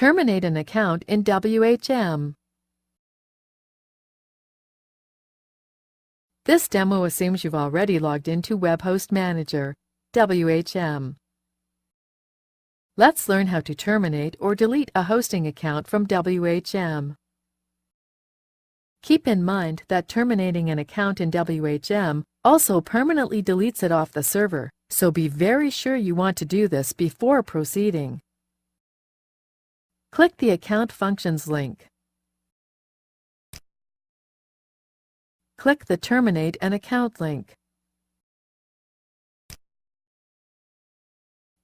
Terminate an account in WHM. This demo assumes you've already logged into WebHost Manager, WHM. Let's learn how to terminate or delete a hosting account from WHM. Keep in mind that terminating an account in WHM also permanently deletes it off the server, so be very sure you want to do this before proceeding. Click the Account Functions link. Click the Terminate an Account link.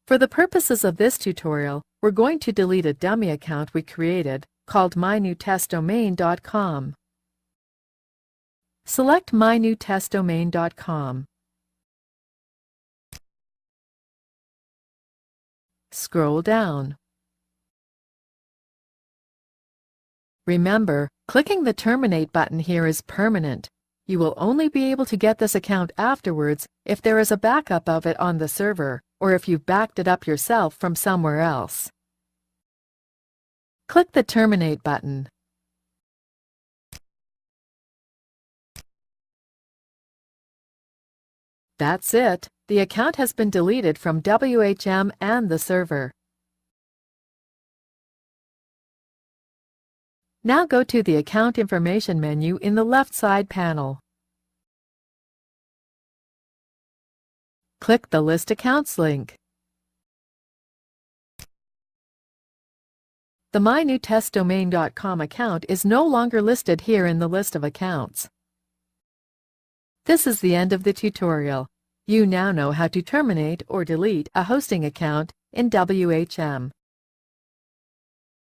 For the purposes of this tutorial, we're going to delete a dummy account we created called mynewtestdomain.com. Select mynewtestdomain.com. Scroll down. Remember, clicking the Terminate button here is permanent. You will only be able to get this account afterwards if there is a backup of it on the server, or if you've backed it up yourself from somewhere else. Click the Terminate button. That's it. The account has been deleted from WHM and the server. Now go to the Account Information menu in the left side panel. Click the List Accounts link. The mynewtestdomain.com account is no longer listed here in the list of accounts. This is the end of the tutorial. You now know how to terminate or delete a hosting account in WHM.